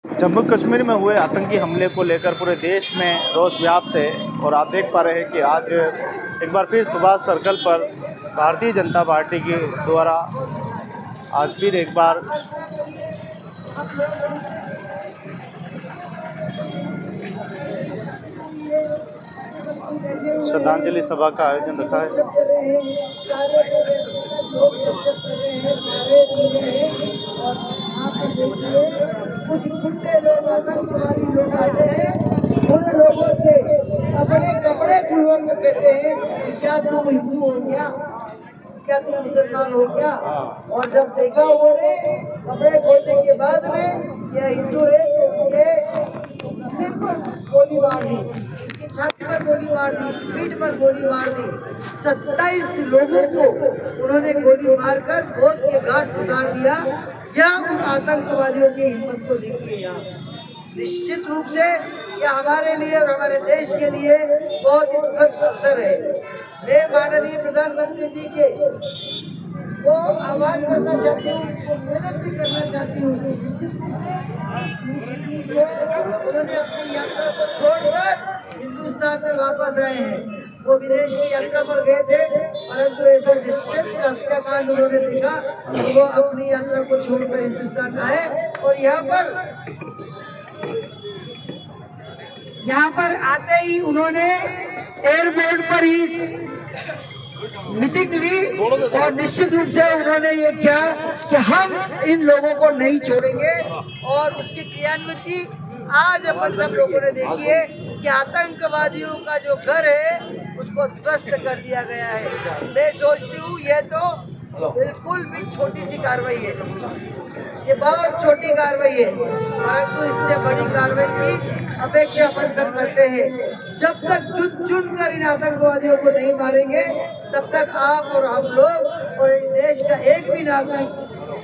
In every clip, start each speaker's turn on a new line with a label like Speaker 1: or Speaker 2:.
Speaker 1: जम्मू कश्मीर में हुए आतंकी हमले को लेकर पूरे देश में रोष व्याप्त है और आप देख पा रहे हैं कि आज एक बार फिर सुभाष सर्कल पर भारतीय जनता पार्टी के द्वारा आज फिर एक बार श्रद्धांजलि सभा का आयोजन रखा है।
Speaker 2: कुछ गुंडे लोग आतंकवादी लोग आते हैं, उन लोगों से अपने कपड़े खुलवा कर कहते हैं कि क्या तुम हिंदू हो क्या, क्या तुम मुसलमान हो क्या। और जब देखा उन्होंने कपड़े खोलने के बाद में यह हिंदू है तो उनके सिर पर गोली मार दी, उसकी छाती पर गोली मार दी, पीठ पर गोली मार दी। 27 लोगों को उन्होंने गोली मारकर मौत के घाट उतार दिया। या उन आतंकवादियों की हिम्मत को देखिए यहाँ। निश्चित रूप से यह हमारे लिए और हमारे देश के लिए बहुत ही दुखद अवसर है। मैं माननीय प्रधानमंत्री जी के को आह्वान करना चाहती हूँ, उनको निवेदन भी करना चाहती हूँ। निश्चित रूप से उन्होंने अपनी यात्रा को छोड़कर हिंदुस्तान में वापस आए हैं। वो विदेश की यात्रा पर गए थे, परंतु ऐसा निश्चित हत्याकांड उन्होंने देखा, वो अपनी यात्रा को छोड़कर हिंदुस्तान आए और यहाँ पर आते ही उन्होंने एयरपोर्ट पर ही मीटिंग ली और निश्चित रूप से उन्होंने ये किया कि हम इन लोगों को नहीं छोड़ेंगे। और उसकी क्रियान्विति आज अपन सब लोगों ने देखी है कि आतंकवादियों का जो घर है उसको ध्वस्त कर दिया गया है। मैं सोचती हूँ यह तो बिल्कुल भी छोटी सी कार्रवाई है, ये बहुत छोटी कार्रवाई है, परंतु इससे बड़ी कार्रवाई की अपेक्षा अपन सब करते हैं। जब तक चुन कर इन आतंकवादियों को नहीं मारेंगे तब तक आप और हम लोग और इस देश का एक भी नागरिक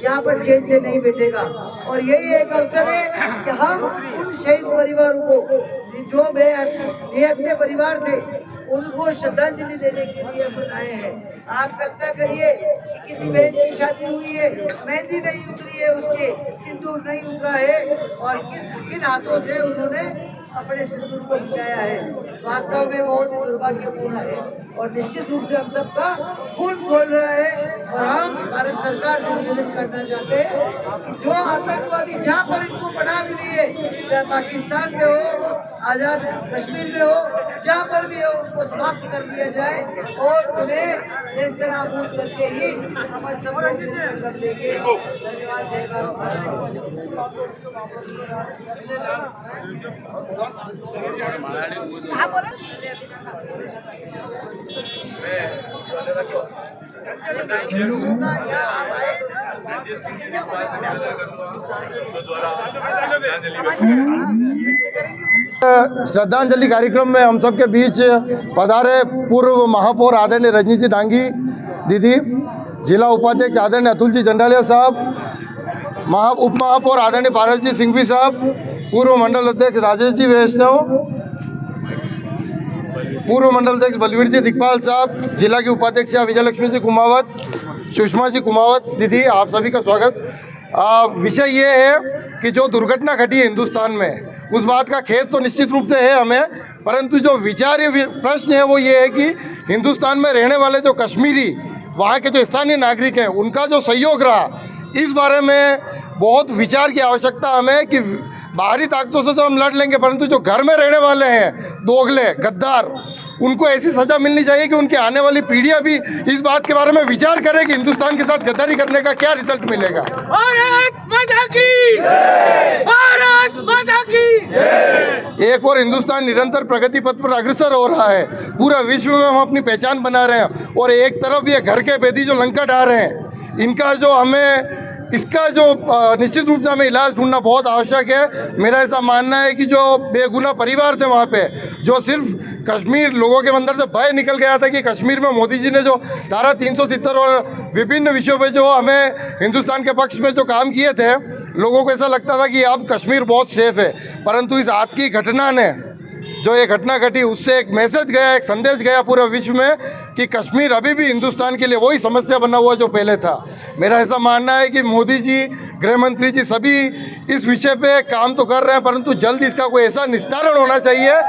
Speaker 2: यहाँ पर चैन से नहीं बैठेगा। और यही एक अवसर है कि हम उन शहीद परिवारों को जो बेहद परिवार थे उनको श्रद्धांजलि देने के लिए अपन आए हैं। आप कल्पना करिए कि किसी बहन की शादी हुई है, मेहंदी नहीं उतरी है, उसके सिंदूर नहीं उतरा है और किन हाथों से उन्होंने अपने सिंदूर को मिटाया है। वास्तव में बहुत दुर्भाग्यपूर्ण है और निश्चित रूप से हम सबका खून खोल रहा है। और हम भारत सरकार से निवेदन करना चाहते हैं कि जो आतंकवादी जहाँ पर इनको बना मिली है, चाहे पाकिस्तान में हो, आजाद कश्मीर में हो, जहाँ पर भी हो, उनको समाप्त कर दिया जाए और उन्हें देश का नाबूद करके ही हमारे सब लोग संकल्प लेंगे। धन्यवाद। जय
Speaker 3: श्रद्धांजलि कार्यक्रम में हम सबके बीच पधारे पूर्व महापौर आदरणीय रजनी जी डांगी दीदी, जिला उपाध्यक्ष आदरणीय अतुल जी जंडालिया साहब, उप महापौर आदरणीय पारस जी सिंघवी साहब, पूर्व मंडल अध्यक्ष राजेश जी वैष्णव, पूर्व मंडल अध्यक्ष बलवीर जी दिखपाल साहब, जिला की उपाध्यक्ष विजयलक्ष्मी जी कुमावत, सुषमा जी कुमावत दीदी, आप सभी का स्वागत। विषय ये है कि जो दुर्घटना घटी है हिंदुस्तान में, उस बात का खेद तो निश्चित रूप से है हमें, परंतु जो विचार्य प्रश्न है वो ये है कि हिंदुस्तान में रहने वाले जो कश्मीरी, वहाँ के जो स्थानीय नागरिक हैं, उनका जो सहयोग रहा, इस बारे में बहुत विचार की आवश्यकता हमें कि बाहरी ताकतों से तो हम लड़ लेंगे, परंतु जो घर में रहने वाले हैं दोगले गद्दार, उनको ऐसी सज़ा मिलनी चाहिए कि उनकी आने वाली पीढ़ियां भी इस बात के बारे में विचार करें कि हिंदुस्तान के साथ गद्दारी करने का क्या रिजल्ट मिलेगा।
Speaker 4: भारत माता की जय! भारत माता की जय!
Speaker 3: एक और हिंदुस्तान निरंतर प्रगति पथ पर अग्रसर हो रहा है, पूरा विश्व में हम अपनी पहचान बना रहे हैं, और एक तरफ ये घर के बेदी जो लंका ढा रहे हैं, इनका जो हमें इसका जो निश्चित रूप से हमें इलाज ढूंढना बहुत आवश्यक है। मेरा ऐसा मानना है कि जो बेगुनाह परिवार थे वहाँ पे, जो सिर्फ कश्मीर लोगों के अंदर से भय निकल गया था कि कश्मीर में मोदी जी ने जो धारा 370 और विभिन्न विषयों पे जो हमें हिंदुस्तान के पक्ष में जो काम किए थे, लोगों को ऐसा लगता था कि अब कश्मीर बहुत सेफ है, परंतु इस आज की घटना ने जो ये घटना घटी उससे एक मैसेज गया, एक संदेश गया पूरे विश्व में कि कश्मीर अभी भी हिंदुस्तान के लिए वही समस्या बना हुआ जो पहले था। मेरा ऐसा मानना है कि मोदी जी, गृह मंत्री जी सभी इस विषय पे काम तो कर रहे हैं, परंतु जल्द इसका कोई ऐसा निस्तारण होना चाहिए।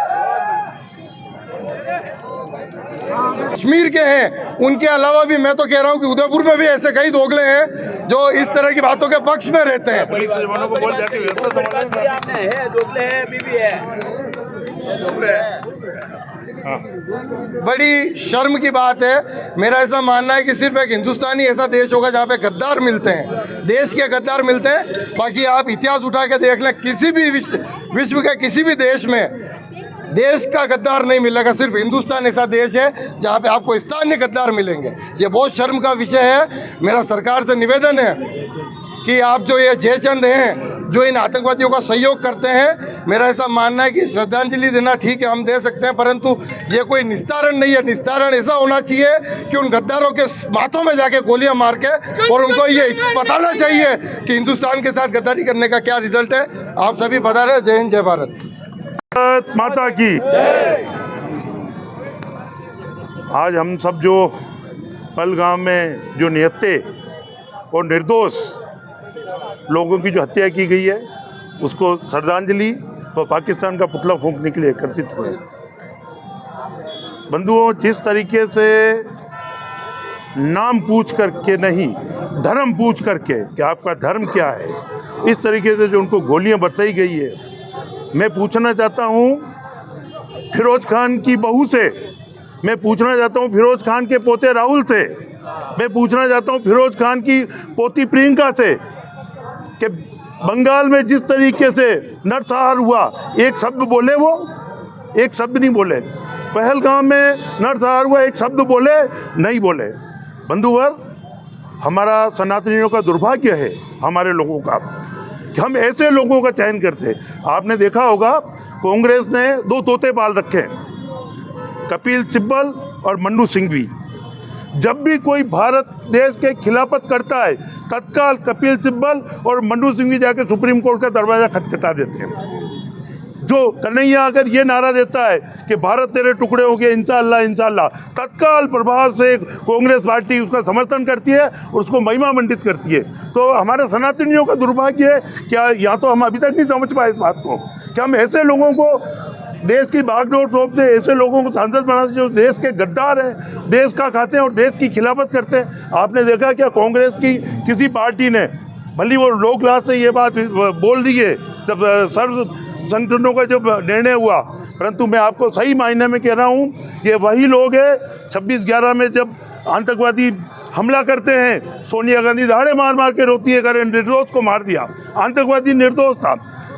Speaker 3: कश्मीर के हैं, उनके अलावा भी मैं तो कह रहा हूं कि उदयपुर में भी ऐसे कई दोगले हैं जो इस तरह की बातों के पक्ष में रहते हैं। बड़ी शर्म की बात है। मेरा ऐसा मानना है कि सिर्फ एक हिंदुस्तानी ऐसा देश होगा जहाँ पे गद्दार मिलते हैं, देश के गद्दार मिलते हैं। बाकी आप इतिहास उठा के देख लें, किसी भी विश्व के किसी भी देश में देश का गद्दार नहीं मिलेगा। सिर्फ हिंदुस्तान ऐसा देश है जहाँ पे आपको स्थानीय गद्दार मिलेंगे। ये बहुत शर्म का विषय है। मेरा सरकार से निवेदन है कि आप जो ये जयचंद हैं जो इन आतंकवादियों का सहयोग करते हैं, मेरा ऐसा मानना है कि श्रद्धांजलि देना ठीक है, हम दे सकते हैं, परंतु ये कोई निस्तारण नहीं है। निस्तारण ऐसा होना चाहिए कि उन गद्दारों के माथों में जाके गोलियां मार के और उनको ये बताना चाहिए कि हिंदुस्तान के साथ गद्दारी करने का क्या रिजल्ट है। आप सभी बता रहे। जय हिंद, जय भारत
Speaker 5: माता की। आज हम सब जो पहलगाम में जो निहत्थे और निर्दोष लोगों की जो हत्या की गई है उसको श्रद्धांजलि और पाकिस्तान का पुतला फूंकने के लिए एकत्रित हुए। बंधुओं, जिस तरीके से नाम पूछ करके नहीं, धर्म पूछ करके कि आपका धर्म क्या है, इस तरीके से जो उनको गोलियां बरसाई गई है, मैं पूछना चाहता हूं फिरोज खान की बहू से, मैं पूछना चाहता हूं फिरोज खान के पोते राहुल से, मैं पूछना चाहता हूं फिरोज खान की पोती प्रियंका से कि बंगाल में जिस तरीके से नरसंहार हुआ, एक शब्द बोले, वो एक शब्द नहीं बोले। पहलगाम में नरसंहार हुआ, एक शब्द बोले नहीं बोले। बंधुवर, हमारा सनातनियों का दुर्भाग्य है, हमारे लोगों का, कि हम ऐसे लोगों का चयन करते। आपने देखा होगा कांग्रेस ने दो तोते पाल रखे हैं, कपिल सिब्बल और मन्नू सिंघवी। जब भी कोई भारत देश के खिलाफत करता है, तत्काल कपिल सिब्बल और मन्नू सिंघवी जाकर सुप्रीम कोर्ट का दरवाजा खटखटा देते हैं। जो कन्हैया अगर ये नारा देता है कि भारत तेरे टुकड़े हो गए, इंशाअल्लाह इंशाअल्लाह, तत्काल प्रभाव से कांग्रेस पार्टी उसका समर्थन करती है और उसको महिमा मंडित करती है। तो हमारे सनातनियों का दुर्भाग्य है क्या, या तो हम अभी तक नहीं समझ पाए इस बात को कि हम ऐसे लोगों को देश की बागडोर सौंपते, ऐसे लोगों को सांसद बनाते जो देश के गद्दार हैं, देश का खाते हैं और देश की खिलाफत करते हैं। आपने देखा क्या कांग्रेस की किसी पार्टी ने, भले वो लोक लाज से ये बात बोल दी है जब सर्व संगठनों का जब निर्णय हुआ, परंतु मैं आपको सही मायने में कह रहा हूँ, ये वही लोग हैं 26/11 में जब आतंकवादी हमला करते हैं, सोनिया गांधी दहाड़े मार मार के रोती है, करे निर्दोष को मार दिया, आतंकवादी निर्दोष था।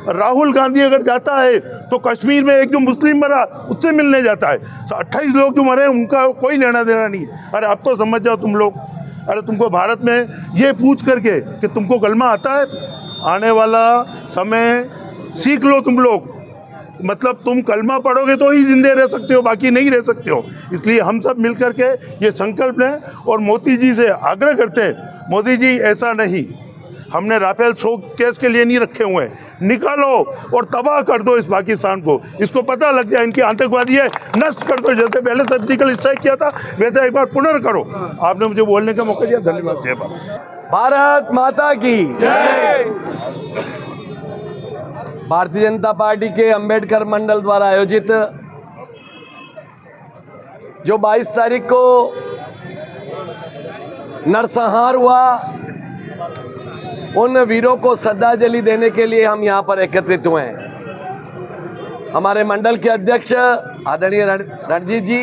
Speaker 5: राहुल गांधी अगर जाता है तो कश्मीर में एक जो मुस्लिम मरा उससे मिलने जाता है। 28 लोग जो मरे उनका कोई लेना देना नहीं है। अरे अब तो समझ जाओ तुम लोग। अरे तुमको भारत में ये पूछ करके कि तुमको कलमा आता है, आने वाला समय सीख लो तुम लोग। मतलब तुम कलमा पढ़ोगे तो ही जिंदे रह सकते हो, बाकी नहीं रह सकते हो। इसलिए हम सब मिल करके ये संकल्प लें और मोदी जी से आग्रह करते हैं, मोदी जी ऐसा नहीं, हमने राफेल केस के लिए नहीं रखे हुए हैं, निकालो और तबाह कर दो इस पाकिस्तान को। इसको पता लग जाए इनकी आतंकवादी है, नष्ट कर दो। जैसे पहले सर्जिकल स्ट्राइक किया था वैसे एक बार पुनर्करो। आपने मुझे बोलने का मौका दिया, धन्यवाद। जय भारत।
Speaker 6: भारत माता की जय। भारतीय जनता पार्टी के अंबेडकर मंडल द्वारा आयोजित जो 22 तारीख को नरसंहार हुआ, उन वीरों को श्रद्धांजलि देने के लिए हम यहाँ पर एकत्रित हुए हैं। हमारे मंडल के अध्यक्ष आदरणीय रणजीत जी,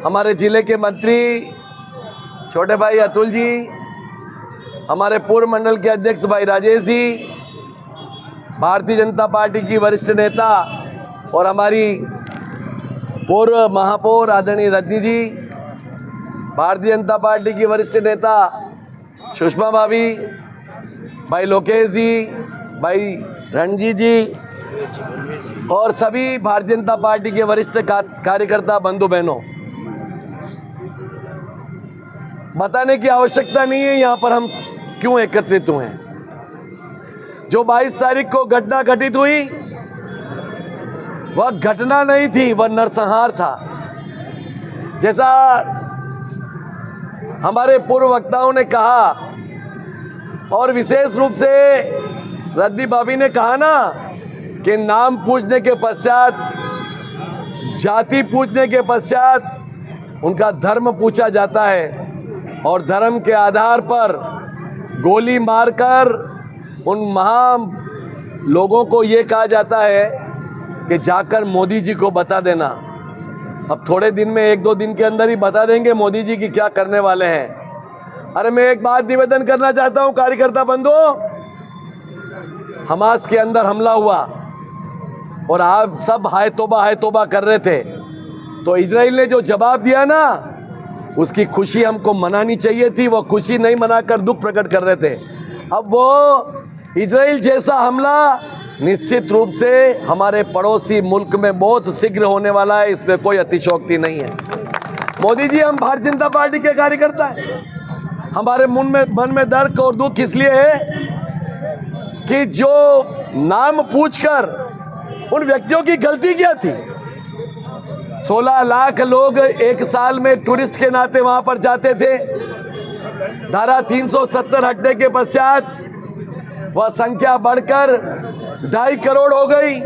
Speaker 6: हमारे जिले के मंत्री छोटे भाई अतुल जी, हमारे पूर्व मंडल के अध्यक्ष भाई राजेश जी, भारतीय जनता पार्टी की वरिष्ठ नेता और हमारी पूर्व महापौर आदरणीय रजनी जी, भारतीय जनता पार्टी की वरिष्ठ नेता सुषमा भाभी, भाई लोकेश जी, भाई रणजीत जी और सभी भारतीय जनता पार्टी के वरिष्ठ कार्यकर्ता बंधु बहनों, बताने की आवश्यकता नहीं है यहाँ पर हम क्यों एकत्रित हुए हैं। जो 22 तारीख को घटना घटित हुई, वह घटना नहीं थी, वह नरसंहार था। जैसा हमारे पूर्व वक्ताओं ने कहा और विशेष रूप से रद्दी भाभी ने कहा ना कि नाम पूछने के पश्चात, जाति पूछने के पश्चात उनका धर्म पूछा जाता है और धर्म के आधार पर गोली मारकर उन महान लोगों को ये कहा जाता है कि जाकर मोदी जी को बता देना। अब थोड़े दिन में, 1-2 दिन के अंदर ही बता देंगे मोदी जी की क्या करने वाले हैं। अरे मैं एक बात निवेदन करना चाहता हूं कार्यकर्ता बंधुओं, हमास के अंदर हमला हुआ और आप सब हाय तौबा कर रहे थे, तो इजराइल ने जो जवाब दिया ना, उसकी खुशी हमको मनानी चाहिए थी। वो खुशी नहीं मनाकर दुख प्रकट कर रहे थे। अब वो इजराइल जैसा हमला निश्चित रूप से हमारे पड़ोसी मुल्क में बहुत शीघ्र होने वाला है, इसमें कोई अतिशयोक्ति नहीं है। मोदी जी, हम भारतीय जनता पार्टी के कार्यकर्ता हैं। हमारे मन में दर्द और दुख इसलिए है कि जो नाम पूछकर उन व्यक्तियों की गलती क्या थी। 16 लाख लोग एक साल में टूरिस्ट के नाते वहां पर जाते थे। धारा 370 हटने के पश्चात वह संख्या बढ़कर 2.5 करोड़ हो गई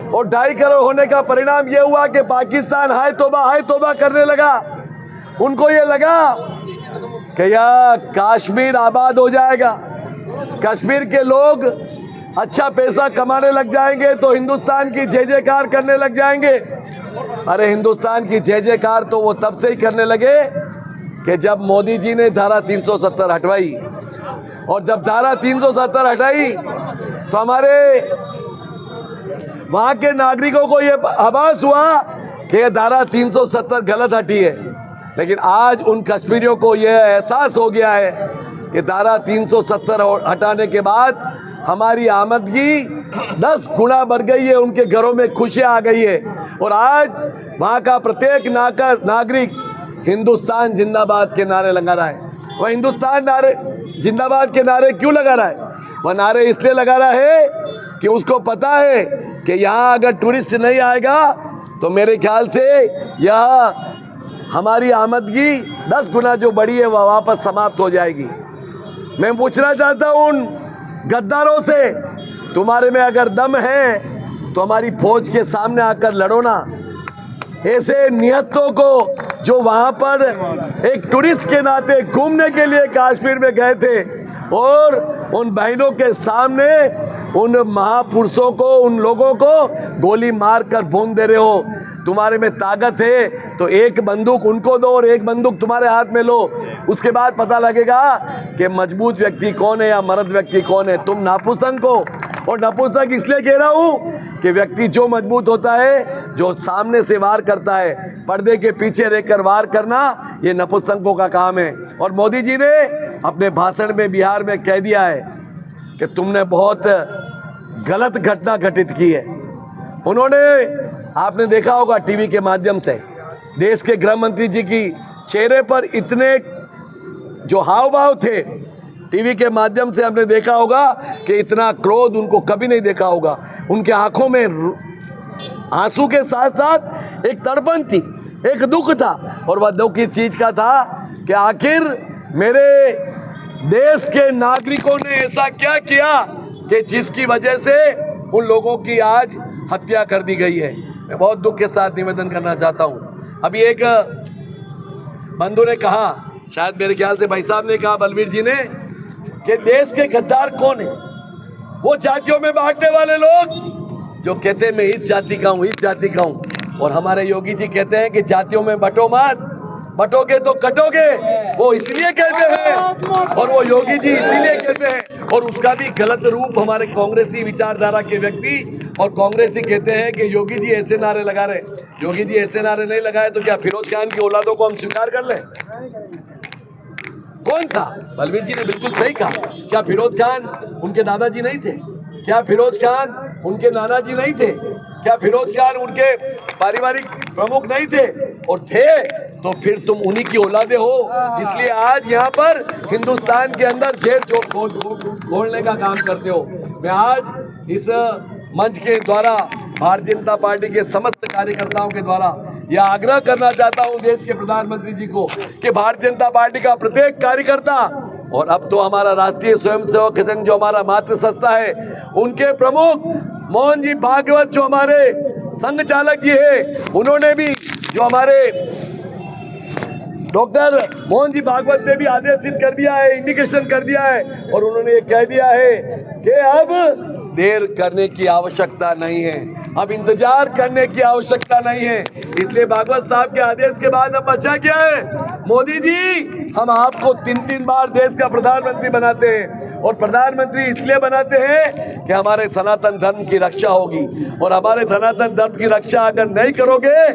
Speaker 6: और 2.5 करोड़ होने का परिणाम यह हुआ कि पाकिस्तान हाय तौबा करने लगा। उनको ये लगा कि यह कश्मीर आबाद हो जाएगा, कश्मीर के लोग अच्छा पैसा कमाने लग जाएंगे तो हिंदुस्तान की जय जयकार करने लग जाएंगे। अरे हिंदुस्तान की जय जयकार तो वो तब से ही करने लगे कि जब मोदी जी ने धारा 370 हटवाई, और जब धारा 370 हटाई तो हमारे वहाँ के नागरिकों को ये आभास हुआ कि धारा 370 गलत हटी है। लेकिन आज उन कश्मीरियों को ये एहसास हो गया है कि धारा 370 हटाने के बाद हमारी आमदनी 10 गुना बढ़ गई है, उनके घरों में खुशियाँ आ गई है। और आज वहाँ का प्रत्येक नागरिक हिंदुस्तान जिंदाबाद के नारे लगा रहा है। वह हिंदुस्तान जिंदाबाद के नारे क्यों लगा रहा है? वह नारे इसलिए लगा रहा है कि उसको पता है कि यहाँ अगर टूरिस्ट नहीं आएगा तो मेरे ख्याल से यह हमारी आमदनी 10 गुना जो बढ़ी है वह वापस समाप्त हो जाएगी। मैं पूछना चाहता हूँ उन गद्दारों से, तुम्हारे में अगर दम है तो हमारी फौज के सामने आकर लड़ो ना। ऐसे निहत्तों को जो वहाँ पर एक टूरिस्ट के नाते घूमने के लिए कश्मीर में गए थे और उन बहनों के सामने उन महापुरुषों को, उन लोगों को गोली मार कर भून दे रहे हो। तुम्हारे में ताकत है तो एक बंदूक उनको दो और एक बंदूक तुम्हारे हाथ में लो, उसके बाद पता लगेगा कि मजबूत व्यक्ति कौन है या मर्द व्यक्ति कौन है। तुम नपुंसक हो, और नपुंसक इसलिए कह रहा हूँ कि व्यक्ति जो मजबूत होता है, जो सामने से वार करता है, पर्दे के पीछे रहकर वार करना, ये नपुंसकों का काम है। और मोदी जी ने अपने भाषण में बिहार में कह दिया है कि तुमने बहुत गलत घटना घटित की है। उन्होंने, आपने देखा होगा टीवी के माध्यम से, देश के गृह मंत्री जी की चेहरे पर इतने जो हाव भाव थे, टीवी के माध्यम से हमने देखा होगा कि इतना क्रोध उनको कभी नहीं देखा होगा। उनके आंखों में आंसू के साथ साथ एक तड़पन थी, एक दुख था, और वह दुख इस चीज का था कि आखिर मेरे देश के नागरिकों ने ऐसा क्या किया कि जिसकी वजह से उन लोगों की आज हत्या कर दी गई है। मैं बहुत दुख के साथ निवेदन करना चाहता हूँ। अभी एक बंधु ने कहा, शायद मेरे ख्याल से भाई साहब ने कहा, बलवीर जी ने, कि देश के गद्दार कौन है? वो जातियों में बांटने वाले लोग जो कहते हैं मैं इस जाति का हूँ, इस जाति का हूँ। और हमारे योगी जी कहते हैं कि जातियों में बटो मत, बटोगे तो कटोगे। वो इसलिए कहते हैं, और वो योगी जी इसीलिए कहते हैं, और उसका भी गलत रूप हमारे कांग्रेसी विचारधारा के व्यक्ति और कांग्रेसी कहते हैं कि योगी जी ऐसे नारे लगा रहे। योगी जी ऐसे नारे नहीं लगाए तो क्या फिरोज खान की औलादों को हम स्वीकार कर लें? कौन था? बलवीर जी ने बिल्कुल सही कहा। क्या फिरोज खान उनके दादाजी नहीं थे? क्या फिरोज खान उनके नाना जी नहीं थे? क्या फिरोज खान उनके पारिवारिक प्रमुख नहीं थे? और थे तो फिर तुम उन्हीं की औलादे हो। इसलिए आज यहाँ पर हिंदुस्तान के अंदर जेल खोलने का काम करते हो। मैं आज इस मंच के द्वारा भारतीय जनता पार्टी के समस्त कार्यकर्ताओं के द्वारा यह आग्रह करना चाहता हूं देश के प्रधानमंत्री जी को कि भारतीय जनता पार्टी का प्रत्येक कार्यकर्ता और अब तो हमारा राष्ट्रीय स्वयंसेवक संघ जो हमारा मातृ संस्था है, उनके प्रमुख मोहन जी भागवत जो हमारे संघ चालक जी है, उन्होंने भी जो हमारे डॉक्टर मोहन जी भागवत ने भी आदेशित कर दिया है, इंडिकेशन कर दिया है और उन्होंने ये कह दिया है कि अब देर करने की आवश्यकता नहीं है, अब इंतजार करने की आवश्यकता नहीं है। इसलिए भागवत साहब के आदेश के बाद अब बचा क्या है? मोदी जी, हम आपको 3-3 बार देश का प्रधानमंत्री बनाते हैं और प्रधानमंत्री इसलिए बनाते हैं कि हमारे सनातन धर्म की रक्षा होगी और हमारे सनातन धर्म की रक्षा अगर नहीं करोगे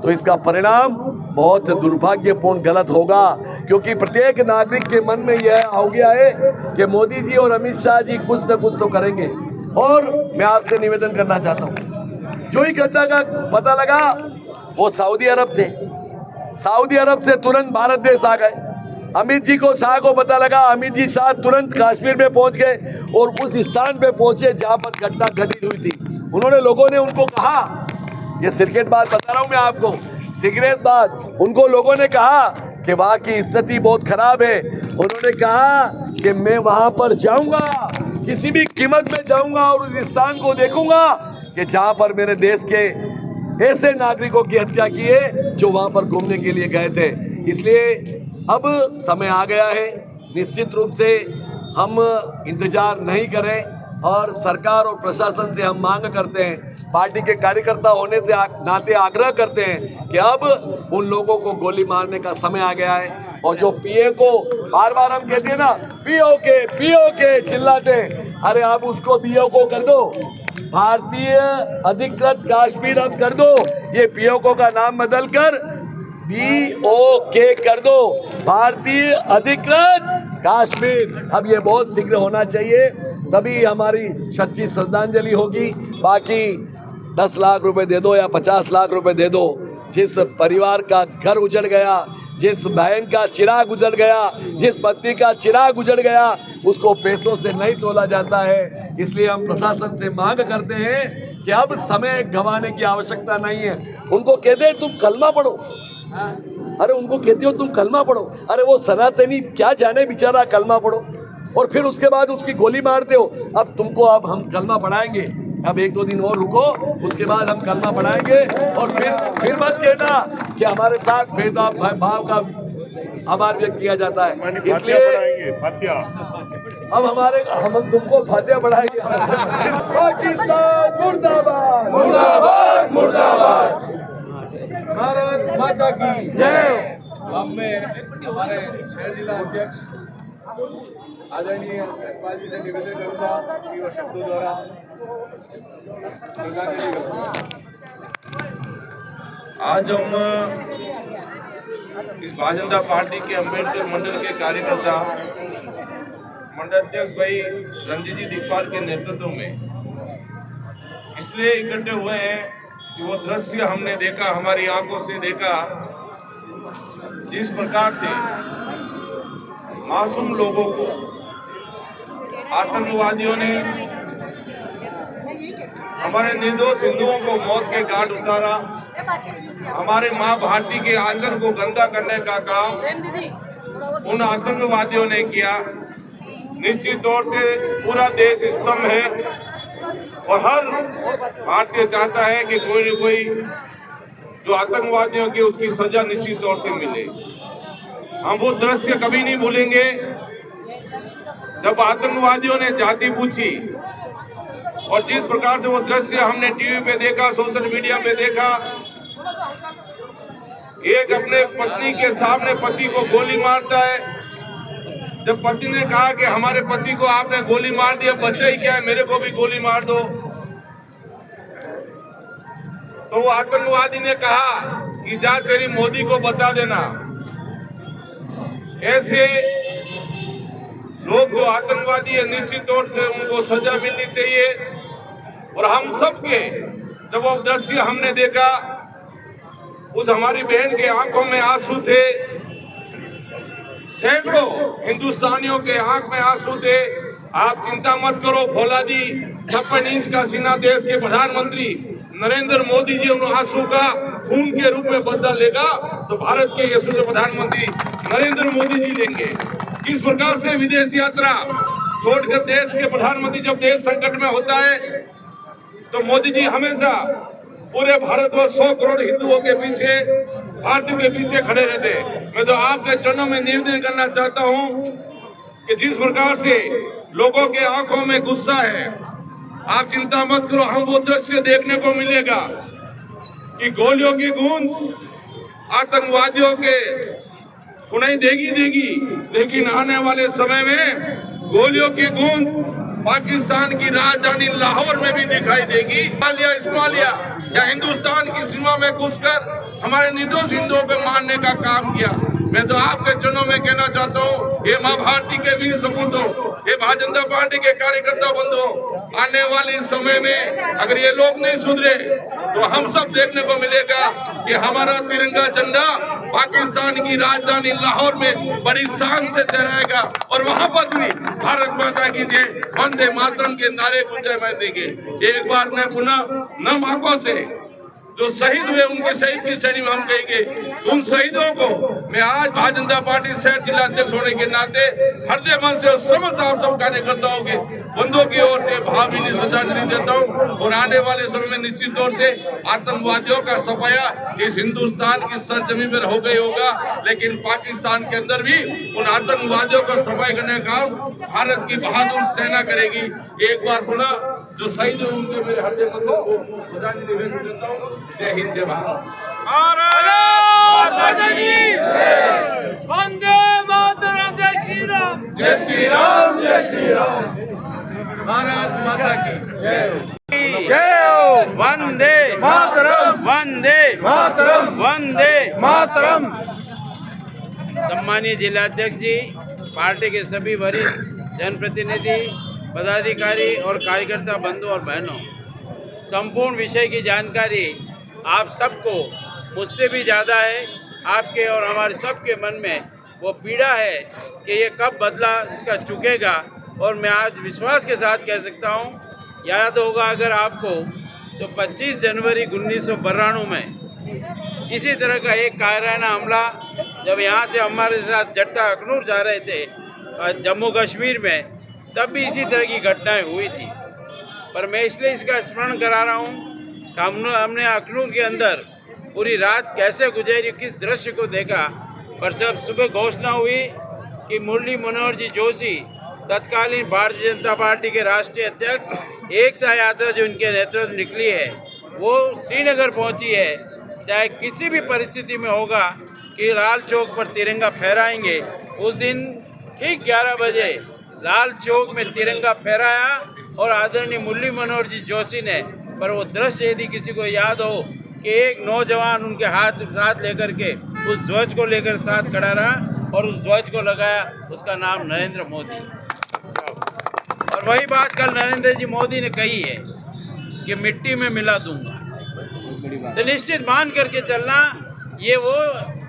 Speaker 6: तो इसका परिणाम बहुत दुर्भाग्यपूर्ण गलत होगा, क्योंकि प्रत्येक नागरिक के मन में यह हो गया है कि मोदी जी और अमित शाह जी कुछ न कुछ तो करेंगे। और मैं आपसे निवेदन करना चाहता हूँ, जो ही घटना का पता लगा वो सऊदी अरब थे, सऊदी अरब से तुरंत भारत देश आ गए। अमित जी को शाह को पता लगा, अमित जी शाह तुरंत कश्मीर में पहुंच गए और उस स्थान पे पहुंचे जहां पर घटना घटित हुई थी। उन्होंने लोगों ने उनको कहा, ये सिगरेट बात बता रहा हूं मैं आपको, सिगरेट बात, उनको लोगों ने कहा कि वहाँ की स्थिति बहुत खराब है। उन्होंने कहा कि मैं वहाँ पर जाऊँगा, किसी भी कीमत में जाऊँगा और उस स्थान को देखूँगा कि जहाँ पर मेरे देश के ऐसे नागरिकों की हत्या की है जो वहाँ पर घूमने के लिए गए थे। इसलिए अब समय आ गया है, निश्चित रूप से हम इंतजार नहीं करें और सरकार और प्रशासन से हम मांग करते हैं, पार्टी के कार्यकर्ता होने से नाते आग्रह करते हैं कि अब उन लोगों को गोली मारने का समय आ गया है। और जो पीए को बार बार हम कहते हैं ना, पीओ के चिल्लाते हैं, अरे आप उसको पीओ को कर दो, भारतीय अधिकृत कश्मीर अब कर दो, ये पीओ को का नाम बदल कर BOK कर दो, भारतीय अधिकृत कश्मीर। अब ये बहुत शीघ्र होना चाहिए, तभी हमारी सच्ची श्रद्धांजलि होगी। बाकी 10 लाख रुपए दे दो या 50 लाख रुपए दे दो, जिस परिवार का घर उजड़ गया, जिस बहन का चिराग उजड़ गया, जिस पत्नी का चिराग उजड़ गया, उसको पैसों से नहीं तोला जाता है। इसलिए हम प्रशासन से मांग करते हैं कि अब समय गंवाने की आवश्यकता नहीं है। उनको कहते हैं तुम कलमा पढ़ो, अरे उनको कहते हो तुम कलमा पढ़ो, अरे वो सनातनी क्या जाने बेचारा कलमा पढ़ो, और फिर उसके बाद उसकी गोली मारते हो। अब तुमको अब हम कलमा पढ़ाएंगे, अब 1-2 दिन और रुको, उसके बाद हम कलमा पढ़ाएंगे और फिर मत कहना कि हमारे साथ भेदभाव भाव का आभार व्यक्त किया जाता है। इसलिए अब हम तुमको फातिहा पढ़ाएंगे। पाकिस्तान मुर्दाबाद, मुर्दाबाद, मुर्दाबाद, भारत माता की जय। अब मैं हमारे शहर जिला अध्यक्ष आदरणीय यशपाल जी से निवेदन करूंगा कि वो शब्दों द्वारा श्रद्धांजलि करूंगा।
Speaker 7: आज हम इस भारतीय जनता पार्टी के अम्बेडकर मंडल के कार्यकर्ता मंडल अध्यक्ष भाई रणजीत जी दिखपाल के नेतृत्व में इसलिए इकट्ठे हुए हैं कि वो दृश्य हमने देखा, हमारी आंखों से देखा, जिस प्रकार से मासूम लोगों को आतंकवादियों ने हमारे निर्दोष हिंदुओं को मौत के घाट उतारा, हमारे मां भारती के आंचल को गंदा करने का काम उन आतंकवादियों ने किया। निश्चित तौर से पूरा देश स्तंभ है और हर भारतीय चाहता है कि कोई न कोई जो आतंकवादियों की उसकी सजा निश्चित तौर से मिले। हम वो दृश्य कभी नहीं भूलेंगे जब आतंकवादियों ने जाति पूछी और जिस प्रकार से वो दृश्य हमने टीवी पे देखा, सोशल मीडिया पे देखा, एक अपने पत्नी के सामने पति को गोली मारता है। जब पति ने कहा कि हमारे पति को आपने गोली मार दिया, बचा ही क्या है, मेरे को भी गोली मार दो, तो वो आतंकवादी ने कहा कि जा तेरी मोदी को बता देना। ऐसे लोग जो आतंकवादी है निश्चित तौर से उनको सजा मिलनी चाहिए। और हम सबके जब वो दृश्य हमने देखा, उस हमारी बहन के आंखों में आंसू थे, सैकड़ों हिंदुस्तानियों के आंख में आंसू थे। आप चिंता मत करो, फौलादी 56 इंच का सीना, देश के प्रधानमंत्री नरेंद्र मोदी जी उन आंसू का खून के रूप में बदला लेगा तो भारत के यशस्वी प्रधानमंत्री नरेंद्र मोदी जी लेंगे। किस प्रकार से विदेश यात्रा छोड़कर देश के प्रधानमंत्री जब देश संकट में होता है तो मोदी जी हमेशा पूरे भारत में 100 करोड़ हिंदुओं के पीछे, भारतीयों के पीछे खड़े रहते। मैं तो आपके चरणों में निवेदन करना चाहता हूं कि जिस प्रकार से लोगों के आंखों में गुस्सा है, आप चिंता मत करो, हम वो दृश्य देखने को मिलेगा कि गोलियों की गूंज आतंकवादियों के सुनाई देगी, लेकिन आने वाले समय में गोलियों की गूंज पाकिस्तान की राजधानी लाहौर में भी दिखाई देगी। इस्मालिया या हिंदुस्तान की सीमा में घुसकर हमारे निर्दोष हिंदुओं को मारने का काम किया। मैं तो आपके चरणों में कहना चाहता हूँ, ये माँ भारती के वीर सपूतों, ये भारतीय जनता पार्टी के कार्यकर्ता बंधुओं, आने वाले समय में अगर ये लोग नहीं सुधरे तो हम सब देखने को मिलेगा कि हमारा तिरंगा झंडा पाकिस्तान की राजधानी लाहौर में बड़ी शान से लहराएगा और वहां पर भी भारत माता की जय, वंदे मातरम के नारे गुंजायमान देंगे। एक बार मैं पुनः नम आंखों से जो शहीद हुए उनके शहीद की श्रेणी में हम कहेंगे, उन शहीदों को मैं आज भारतीय जनता पार्टी शहर जिला अध्यक्ष होने के नाते हृदय मन से समस्त आप सब कार्यकर्ताओं के बंधुओं की ओर से भावभीनी श्रद्धांजलि देता हूं और आने वाले समय में निश्चित तौर से आतंकवादियों का सफाया इस हिंदुस्तान की सरजमीन पर हो गई होगा, लेकिन पाकिस्तान के अंदर भी उन आतंकवादियों का सफाई करने का काम भारत की बहादुर सेना करेगी। एक बार पुनः जो शहीद हुए उनके मेरे हृदय मंदिर को श्रद्धांजलि भेंट देता हूँ। जय हिंद, जय भारत।
Speaker 4: वंदे मातरम, जय श्री राम।
Speaker 7: जय श्री राम, जय श्री राम। भारत माता की जय।
Speaker 4: जय हो। वंदे मातरम, वंदे मातरम, वंदे मातरम। सम्मानीय जिलाध्यक्ष जी, पार्टी के सभी वरिष्ठ जनप्रतिनिधि, पदाधिकारी और कार्यकर्ता बंधु और बहनों, संपूर्ण विषय की जानकारी आप सबको मुझसे भी ज़्यादा है। आपके और हमारे सबके मन में वो पीड़ा है कि ये कब बदला इसका चुकेगा। और मैं आज विश्वास के साथ कह सकता हूँ, याद होगा अगर आपको, तो 25 जनवरी 1992 में इसी तरह का एक कायराना हमला जब यहाँ से हमारे साथ जट्टा अखनूर जा रहे थे जम्मू कश्मीर में, तब भी इसी तरह की घटनाएं हुई थी। पर मैं इसलिए इसका स्मरण करा रहा हूँ, हमने अखनूर के अंदर पूरी रात कैसे गुजरी, किस दृश्य को देखा। पर जब सुबह घोषणा हुई कि मुरली मनोहर जी जोशी, तत्कालीन भारतीय जनता पार्टी के राष्ट्रीय अध्यक्ष, एकता यात्रा जो उनके नेतृत्व में निकली है वो श्रीनगर पहुंची है, चाहे किसी भी परिस्थिति में होगा कि लाल चौक पर तिरंगा फहराएंगे। उस दिन ठीक 11 बजे लाल चौक में तिरंगा फहराया और आदरणीय मुरली मनोहर जी जोशी ने, पर वो दृश्य यदि किसी को याद हो कि एक नौजवान उनके हाथ साथ लेकर के उस ध्वज को लेकर साथ खड़ा रहा और उस ध्वज को लगाया, उसका नाम नरेंद्र मोदी। और वही बात कल नरेंद्र जी मोदी ने कही है कि मिट्टी में मिला दूंगा। तो निश्चित मान करके चलना, ये वो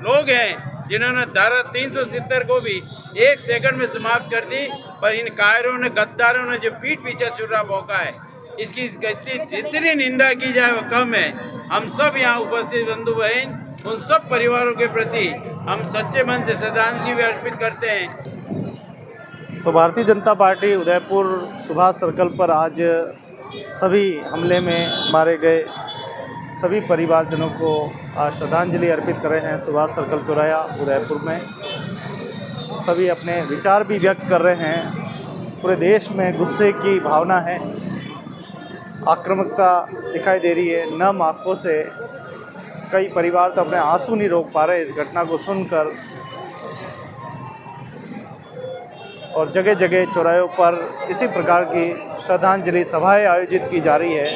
Speaker 4: लोग हैं जिन्होंने धारा 370 को भी 1 सेकंड में समाप्त कर दी। पर इन कायरों ने, गद्दारों ने जो पीठ पीछे छुरा भोंका है, इसकी जितनी निंदा की जाए वो कम है। हम सब यहाँ उपस्थित बंधु बहन, उन सब परिवारों के प्रति हम सच्चे मन से श्रद्धांजलि भी अर्पित करते हैं।
Speaker 1: तो भारतीय जनता पार्टी उदयपुर सुभाष सर्कल पर आज सभी हमले में मारे गए सभी परिवारजनों को आज श्रद्धांजलि अर्पित कर रहे हैं। सुभाष सर्कल चौराहा उदयपुर में सभी अपने विचार भी व्यक्त कर रहे हैं। पूरे देश में गुस्से की भावना है, आक्रामकता दिखाई दे रही है। नम आंखों से कई परिवार तो अपने आंसू नहीं रोक पा रहे इस घटना को सुनकर। और जगह जगह चौराहों पर इसी प्रकार की श्रद्धांजलि सभाएं आयोजित की जा रही है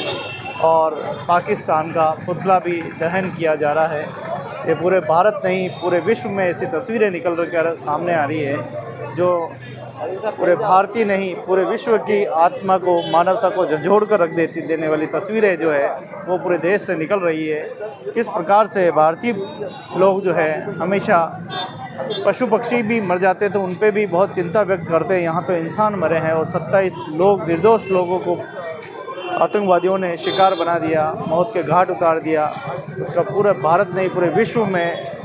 Speaker 1: और पाकिस्तान का पुतला भी दहन किया जा रहा है। ये पूरे भारत नहीं, पूरे विश्व में ऐसी तस्वीरें निकल कर सामने आ रही है जो पूरे भारतीय नहीं, पूरे विश्व की आत्मा को, मानवता को झंझोड़ कर रख देने वाली तस्वीरें जो है वो पूरे देश से निकल रही है। किस प्रकार से भारतीय लोग जो है हमेशा पशु पक्षी भी मर जाते तो उन पे भी बहुत चिंता व्यक्त करते हैं। यहाँ तो इंसान मरे हैं और 27 लोग, निर्दोष लोगों को आतंकवादियों ने शिकार बना दिया, मौत के घाट उतार दिया, उसका पूरे भारत नहीं पूरे विश्व में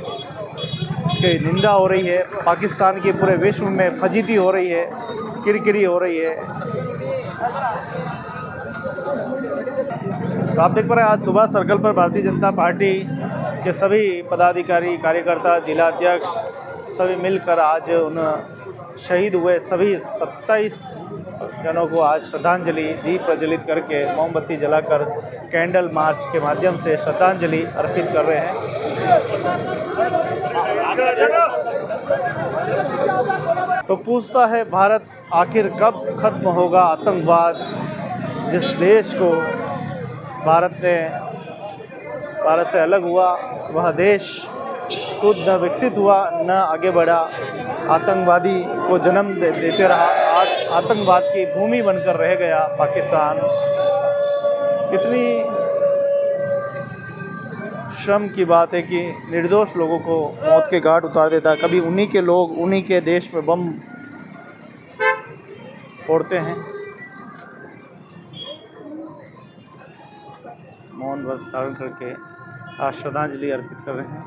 Speaker 1: इसकी निंदा हो रही है। पाकिस्तान की पूरे विश्व में फजीती हो रही है, किरकिरी हो रही है। तो आप देख पा रहे हैं आज सुबह सर्कल पर भारतीय जनता पार्टी के सभी पदाधिकारी, कार्यकर्ता, जिला अध्यक्ष सभी मिलकर आज उन शहीद हुए सभी 27 जनों को आज श्रद्धांजलि दीप प्रज्वलित करके मोमबत्ती जलाकर कैंडल मार्च के माध्यम से श्रद्धांजलि अर्पित कर रहे हैं। तो पूछता है भारत आखिर कब खत्म होगा आतंकवाद। जिस देश को भारत से अलग हुआ, वह देश खुद न विकसित हुआ न आगे बढ़ा, आतंकवादी को जन्म देते रहा। आज आतंकवाद की भूमि बनकर रह गया पाकिस्तान। कितनी शर्म की बात है कि निर्दोष लोगों को मौत के घाट उतार देता है। कभी उन्हीं के लोग उन्हीं के देश में बम फोड़ते हैं। मौन व्रत धारण करके आज श्रद्धांजलि अर्पित कर रहे हैं।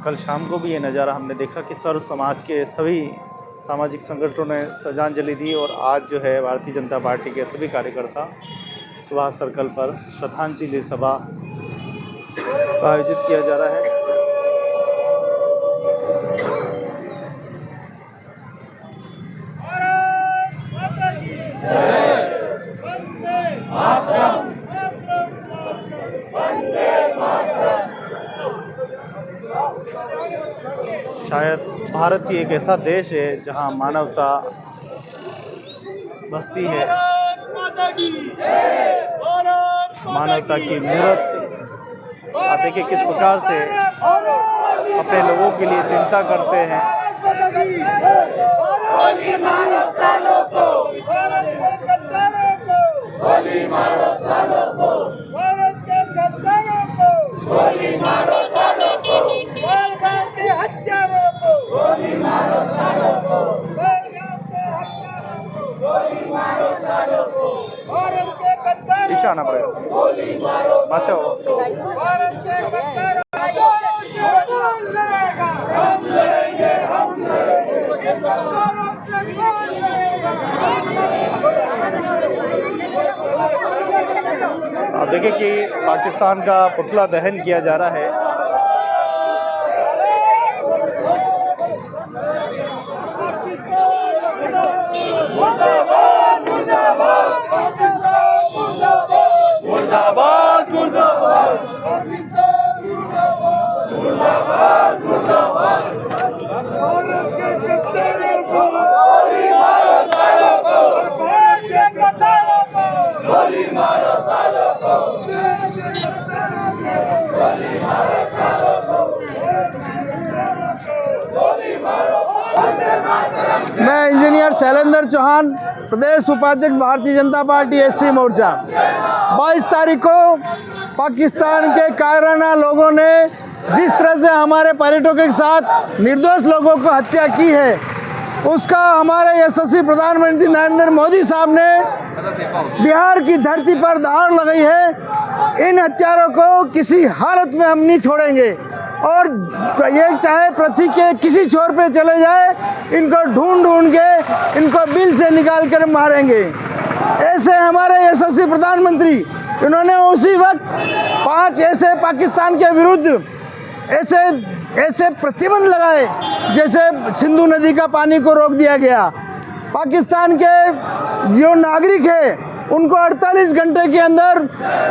Speaker 1: कल शाम को भी ये नज़ारा हमने देखा कि सर्व समाज के सभी सामाजिक संगठनों ने श्रद्धांजलि दी और आज जो है भारतीय जनता पार्टी के सभी कार्यकर्ता सुभाष सर्कल पर श्रद्धांजलि सभा का आयोजित किया जा रहा है। शायद भारत ही एक ऐसा देश है जहां मानवता बसती है। मानवता की मूर्त आप देखिए किस प्रकार से अपने लोगों के लिए चिंता करते हैं। पीछे आना पड़ेगा। अच्छा आप देखिए कि पाकिस्तान का पुतला दहन किया जा रहा है। मुर्दाबाद मुर्दाबाद मुर्दाबाद मुर्दाबाद गोली मारो सालों को।
Speaker 8: मैं इंजीनियर शैलेंद्र चौहान, प्रदेश उपाध्यक्ष भारतीय जनता पार्टी एससी मोर्चा। 22 तारीख को पाकिस्तान के कायराना लोगों ने जिस तरह से हमारे पर्यटकों के साथ निर्दोष लोगों को हत्या की है, उसका हमारे यशस्वी प्रधानमंत्री नरेंद्र मोदी साहब ने बिहार की धरती पर दहाड़ लगाई है। इन हत्यारों को किसी हालत में हम नहीं छोड़ेंगे और ये चाहे पृथ्वी के किसी छोर पे चले जाए, इनको ढूंढ के इनको बिल से निकाल कर मारेंगे। ऐसे हमारे यशस्वी प्रधानमंत्री, इन्होंने उसी वक्त 5 ऐसे पाकिस्तान के विरुद्ध ऐसे प्रतिबंध लगाए जैसे सिंधु नदी का पानी को रोक दिया गया। पाकिस्तान के जो नागरिक है उनको 48 घंटे के अंदर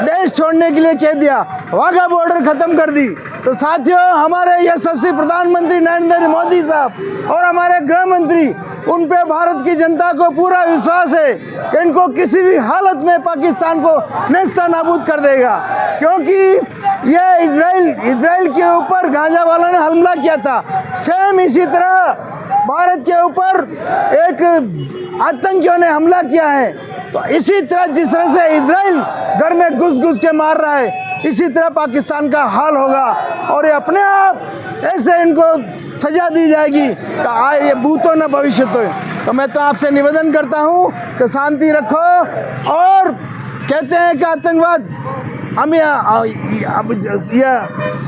Speaker 8: देश छोड़ने के लिए कह दिया, वाघा बॉर्डर खत्म कर दी। तो साथियों, हमारे यशस्वी प्रधानमंत्री नरेंद्र मोदी साहब और हमारे गृह मंत्री, उन पे भारत की जनता को पूरा विश्वास है कि इनको किसी भी हालत में पाकिस्तान को नेस्तनाबूद कर देगा। क्योंकि ये इजराइल के ऊपर गाजा वालों ने हमला किया था, सेम इसी तरह भारत के ऊपर एक आतंकियों ने हमला किया है। तो इसी तरह जिस तरह से इजराइल घर में घुस के मार रहा है, इसी तरह पाकिस्तान का हाल होगा और ये अपने आप ऐसे इनको सजा दी जाएगी कि ये भूतो न भविष्य तो। तो मैं तो आपसे निवेदन करता हूँ कि शांति रखो। और कहते हैं कि आतंकवाद हम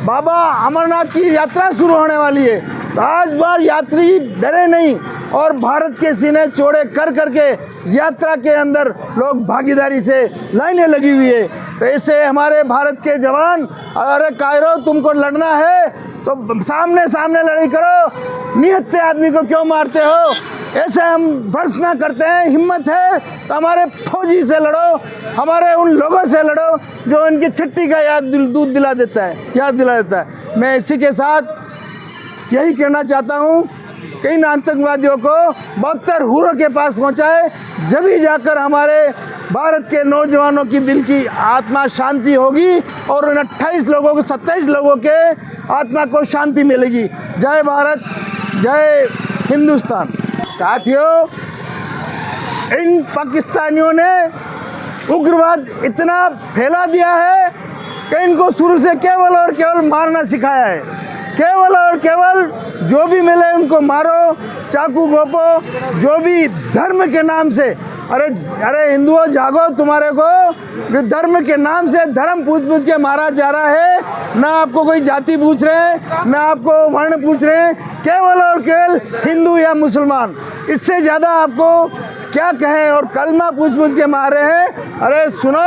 Speaker 8: बाबा अमरनाथ की यात्रा शुरू होने वाली है, तो आज बार यात्री डरे नहीं और भारत के सीने चौड़े कर करके यात्रा के अंदर लोग भागीदारी से लाइनें लगी हुई है। तो इससे हमारे भारत के जवान, अरे कायरो तुमको लड़ना है तो सामने सामने लड़ाई करो, निहत्थे आदमी को क्यों मारते हो? ऐसे हम भर्त्सना करते हैं। हिम्मत है तो हमारे फौजी से लड़ो, हमारे उन लोगों से लड़ो जो इनकी छट्टी का याद दिला देता है। मैं इसी के साथ यही कहना चाहता हूँ कि इन आतंकवादियों को 72 हुरों के पास पहुँचाए, जब ही जाकर हमारे भारत के नौजवानों की दिल की आत्मा शांति होगी और उन 27 लोगों के आत्मा को शांति मिलेगी। जय भारत, जय हिंदुस्तान। साथियों, इन पाकिस्तानियों ने उग्रवाद इतना फैला दिया है कि इनको शुरू से केवल और केवल मारना सिखाया है। केवल और केवल जो भी मिले उनको मारो, चाकू घोपो, जो भी धर्म के नाम से। अरे हिंदुओं जागो, तुम्हारे को धर्म के नाम से धर्म पूछ के मारा जा रहा है। ना आपको कोई जाति पूछ रहे हैं, ना आपको वर्ण पूछ रहे हैं, केवल और केवल हिंदू या मुसलमान। इससे ज़्यादा आपको क्या कहें? और कलमा पूछ के मारे हैं। अरे सुनो,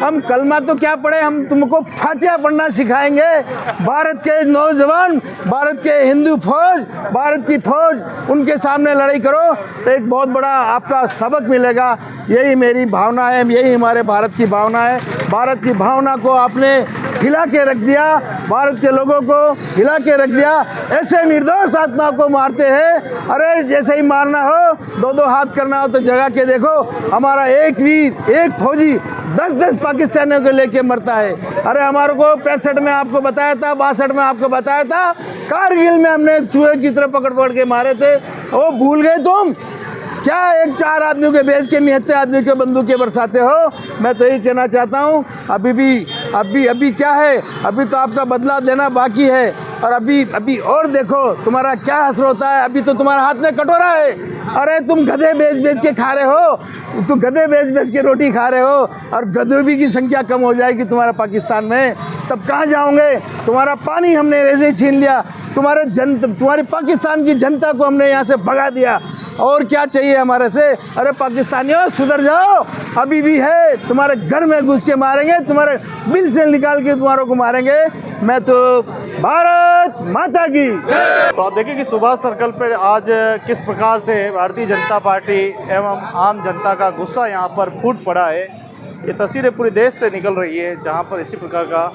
Speaker 8: हम कलमा तो क्या पढ़े, हम तुमको फातिहा पढ़ना सिखाएंगे। भारत के नौजवान, भारत के हिंदू फौज, भारत की फौज, उनके सामने लड़ाई करो तो एक बहुत बड़ा आपका सबक मिलेगा। यही मेरी भावना है, यही हमारे भारत की भावना है। भारत की भावना को आपने हिला के रख दिया, भारत के लोगों को हिला के रख दिया। ऐसे निर्दोष आत्मा को मारते हैं। अरे जैसे ही मारना हो, 2-2 हाथ करना हो तो जगा के देखो, हमारा एक वीर, एक फौजी 10-10 पाकिस्तानियों को लेके मरता है। अरे हमारे को 65 में आपको बताया था, 62 में आपको बताया था, कारगिल में हमने चूहे की तरह पकड़ के मारे थे। वो भूल गए तुम? क्या 1-4 आदमियों के बेच के निहत्थे आदमी के बंदूकें बरसाते हो? मैं तो यही कहना चाहता हूँ, अभी क्या है, अभी तो आपका बदला देना बाकी है। और अभी और देखो तुम्हारा क्या असर होता है। अभी तो तुम्हारे हाथ में कटोरा है। अरे तुम गधे बेच के खा रहे हो, तुम गधे बेच के रोटी खा रहे हो, और गधों भी की संख्या कम हो जाएगी तुम्हारा पाकिस्तान में, तब कहाँ जाओगे? तुम्हारा पानी हमने वैसे ही छीन लिया, तुम्हारी पाकिस्तान की जनता को हमने यहाँ से भगा दिया। और क्या चाहिए हमारे से? अरे पाकिस्तानियों सुधर जाओ, अभी भी है। तुम्हारे घर में घुस के मारेंगे, तुम्हारे बिल से निकाल के तुम्हारों को मारेंगे। मैं तो भारत माता की।
Speaker 1: तो आप देखिए कि सुभाष सर्कल पर आज किस प्रकार से भारतीय जनता पार्टी एवं आम जनता का गुस्सा यहाँ पर फूट पड़ा है। ये तस्वीरें पूरे देश से निकल रही है, जहाँ पर इसी प्रकार का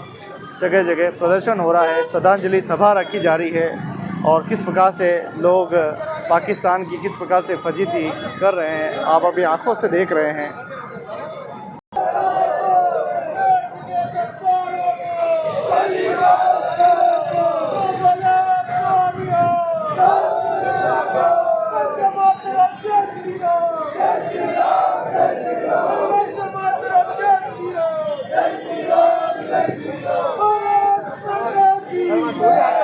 Speaker 1: जगह जगह प्रदर्शन हो रहा है, श्रद्धांजलि सभा रखी जा रही है, और किस प्रकार से लोग पाकिस्तान की किस प्रकार से फजीती कर रहे हैं, आप अभी आंखों से देख रहे हैं।
Speaker 2: भारत